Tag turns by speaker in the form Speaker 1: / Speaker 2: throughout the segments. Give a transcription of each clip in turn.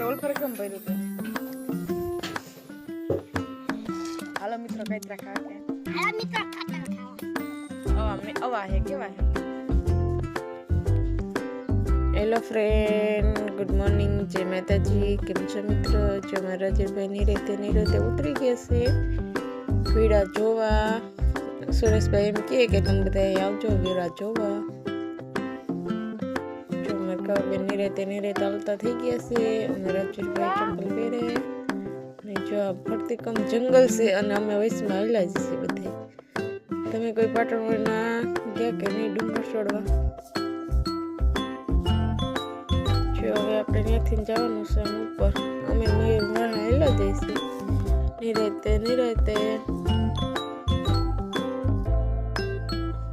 Speaker 1: અત્યારે ઓલફર કેમ ભર્યું હતું હાલો મિત્રો કઈ ત્રા ખા કે
Speaker 2: હાલો મિત્રો ખાતા ખાવા
Speaker 1: અવા હે કેવા હે હેલો ફ્રેન્ડ ગુડ મોર્નિંગ જય માતાજી કેમ છો મિત્રો જો મારા રજનભાઈ નિરેતે ઉતરી ગયા છે વીરા જોવા સુરેશભાઈ એમ કહે કે તમે બધા આવજો વીરા જોવા જો મારા કાવ્ય નિરેતે હાલતા થઈ ગયા છે અને રજનભાઈ ચંપલ પહેરે અને જો આ ફરતી કમ જંગલ છે અને અમે વયસમાં હાલ્યા જ છે બધે તમે કોઈ પાટણના ગયા કે નહીં ડુંગર છોડવા જો હવે આપણે ત્યાંથી જવાનું છે ઉપર અમે મયુર વાળા હેલા જઈશું નિરાતે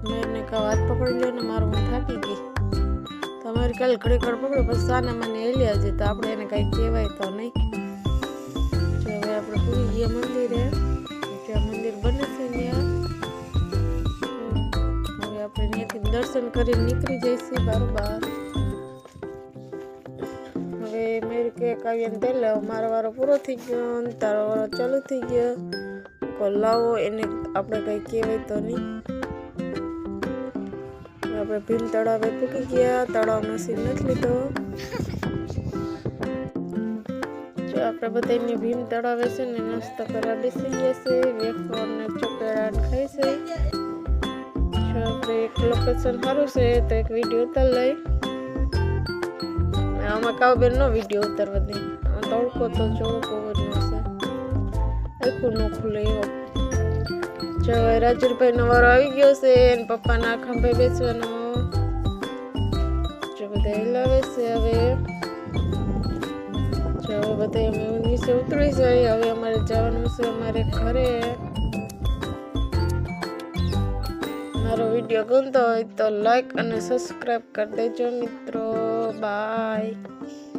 Speaker 1: મેરને કા વાત પકડી લ્યો ને મારું હું થાકી ગઈ તમારે કાલે ઘડી પકડ્યો પછી સાને મને હેલ્યા છે તો આપણે એને કંઈ કહેવાય તો નહીં જો હવે આપણે પૂરી ગયા મંદિરે જ્યાં મંદિર બને છે ત્યાં હવે આપણે ત્યાંથી દર્શન કરીને નીકળી જઈશું બારોબાર હવે મેં કે કાવ્યને તેલ મારો વારો પૂરો થઈ ગયો અને તારો વારો ચાલુ થઈ ગયો કો લાવો એને આપણે કંઈ કહેવાય તો નહીં આપણે ભીમ તળાવે પૂકી ગયા તળાવનો સીન નથી લીધો જો આપણે બધા એની ભીમ તળાવે છે ને નાસ્તો કરવા બેસી ગયા છે વેફર ને ચોકલેટ ખાઈ છે જો આપણે એક લોકેશન સારું છે તો એક વિડીયો ઉતાર લઈ આમાં કાવબેન નો વિડીયો ઉતારવા દે તડકો તો જોવો કોવરનો છે આખું ન ખુલે એવો જો રાજુભાઈ નો વારો આવી ગયો છે અને પપ્પાના ખંભે બેસવાનો જો બધા હિલાવે છે હવે જો બધા અમે નીચે ઉતરી જાય હવે અમારે જવાનું છે અમારે ઘરે મારો વિડીયો ગમતો હોય તો લાઈક અને સબસ્ક્રાઈબ કરી દેજો મિત્રો બાય